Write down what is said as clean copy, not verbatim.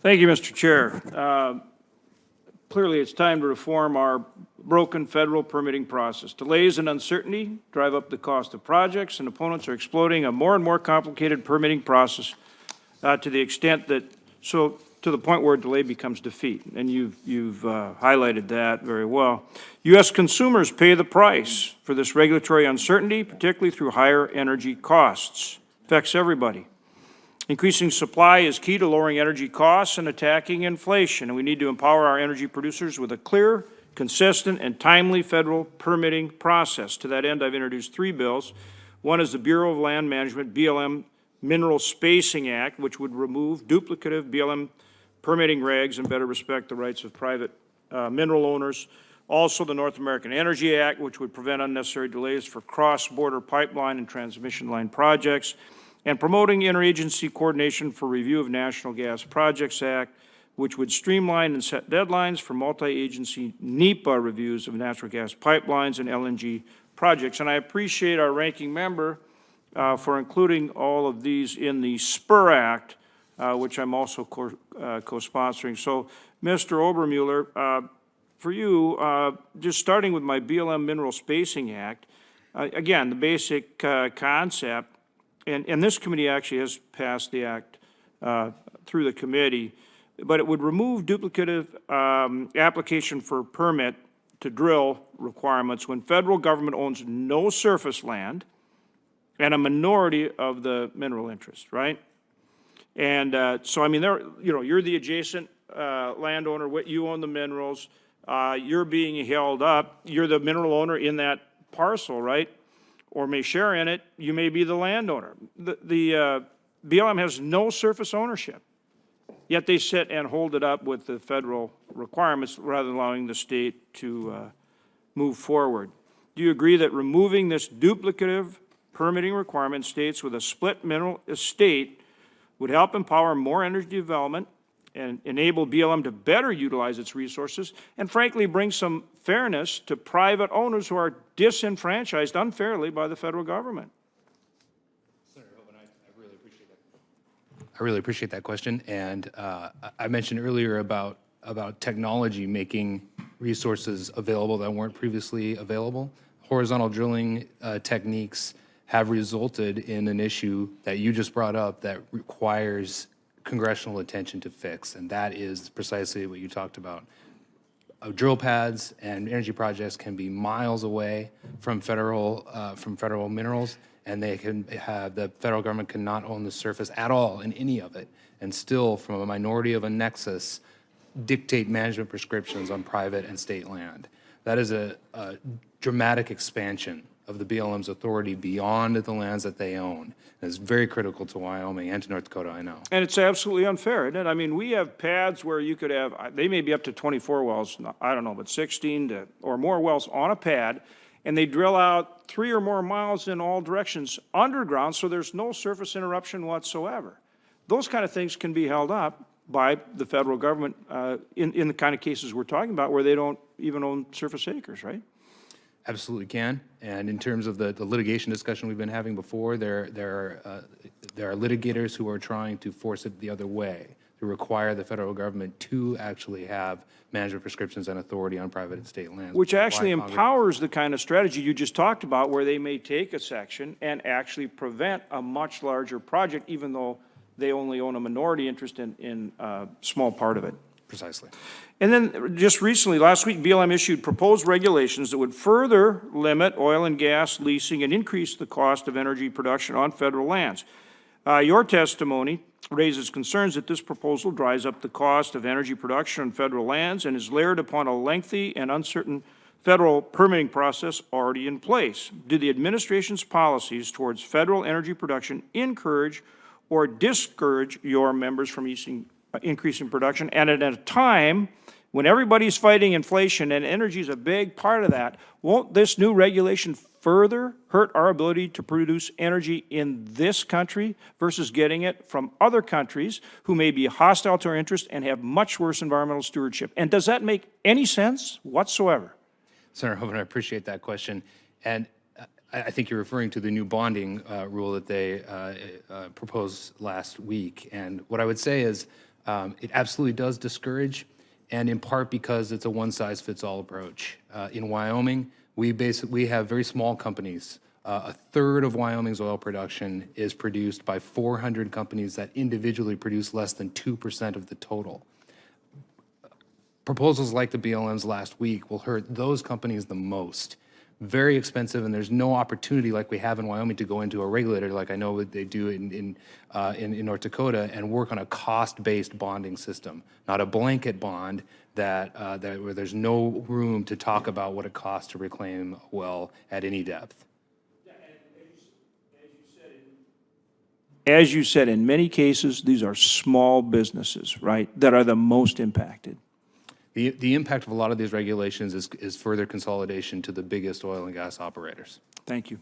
Thank you, Mr. Chair. Clearly, it's time to reform our broken federal permitting process. Delays and uncertainty drive up the cost of projects, and opponents are exploiting a more and more complicated permitting process to the extent that, to the point where delay becomes defeat. And you've highlighted that very well. U.S. consumers pay the price for this regulatory uncertainty, particularly through higher energy costs. Affects everybody. Increasing supply is key to lowering energy costs and attacking inflation, and we need to empower our energy producers with a clear, consistent, and timely federal permitting process. To that end, I've introduced 3 bills. One is the Bureau of Land Management, BLM Mineral Spacing Act, which would remove duplicative BLM permitting regs and better respect the rights of private mineral owners. Also, the North American Energy Act, which would prevent unnecessary delays for cross-border pipeline and transmission line projects, and promoting interagency coordination for review of National Gas Projects Act, which would streamline and set deadlines for multi-agency NEPA reviews of natural gas pipelines and LNG projects. And I appreciate our ranking member for including all of these in the SPUR Act, which I'm also co-sponsoring. So, Mr. Obermuller, for you, just starting with my BLM Mineral Spacing Act, again, the basic concept, and this committee actually has passed the act through the committee, but it would remove duplicative application for permit to drill requirements when federal government owns no surface land and a minority of the mineral interest, right? And so, I mean, you're the adjacent landowner, you own the minerals, you're being held up, you're the mineral owner in that parcel, right? Or may share in it, you may be the landowner. The BLM has no surface ownership, yet they sit and hold it up with the federal requirements rather than allowing the state to move forward. Do you agree that removing this duplicative permitting requirement in states with a split mineral estate would help empower more energy development and enable BLM to better utilize its resources and frankly bring some fairness to private owners who are disenfranchised unfairly by the federal government? Senator Hoeven, I really appreciate that. I really appreciate that question. And I mentioned earlier about technology making resources available that weren't previously available. Horizontal drilling techniques have resulted in an issue that you just brought up that requires congressional attention to fix, and that is precisely what you talked about. Drill pads and energy projects can be miles away from federal minerals, and they can have, the federal government cannot own the surface at all in any of it, and still, from a minority of a nexus, dictate management prescriptions on private and state land. That is a dramatic expansion of the BLM's authority beyond the lands that they own. And it's very critical to Wyoming and to North Dakota, I know. And it's absolutely unfair, isn't it? I mean, we have pads where you could have, they may be up to 24 wells, I don't know, but 16 or more wells on a pad, and they drill out 3 or more miles in all directions underground, so there's no surface interruption whatsoever. Those kind of things can be held up by the federal government in the kind of cases we're talking about where they don't even own surface acres, right? Absolutely can. And in terms of the litigation discussion we've been having before, there are litigators who are trying to force it the other way, to require the federal government to actually have management prescriptions and authority on private and state lands. Which actually empowers the kind of strategy you just talked about, where they may take a section and actually prevent a much larger project, even though they only own a minority interest in a small part of it. Precisely. And then just recently, last week, BLM issued proposed regulations that would further limit oil and gas leasing and increase the cost of energy production on federal lands. Your testimony raises concerns that this proposal drives up the cost of energy production on federal lands and is layered upon a lengthy and uncertain federal permitting process already in place. Do the administration's policies towards federal energy production encourage or discourage your members from increasing production? And at a time when everybody's fighting inflation and energy is a big part of that, won't this new regulation further hurt our ability to produce energy in this country versus getting it from other countries who may be hostile to our interests and have much worse environmental stewardship? And does that make any sense whatsoever? Senator Hoeven, I appreciate that question. And I think you're referring to the new bonding rule that they proposed last week. And what I would say is, It absolutely does discourage, and in part because it's a one-size-fits-all approach. In Wyoming, we have very small companies. A third of Wyoming's oil production is produced by 400 companies that individually produce less than 2% of the total. Proposals like the BLM's last week will hurt those companies the most. Very expensive, and there's no opportunity like we have in Wyoming to go into a regulator like I know what they do in North Dakota and work on a cost-based bonding system, not a blanket bond where there's no room to talk about what it costs to reclaim a well at any depth. As you said, in many cases, these are small businesses, right, that are the most impacted. The impact of a lot of these regulations is further consolidation to the biggest oil and gas operators. Thank you.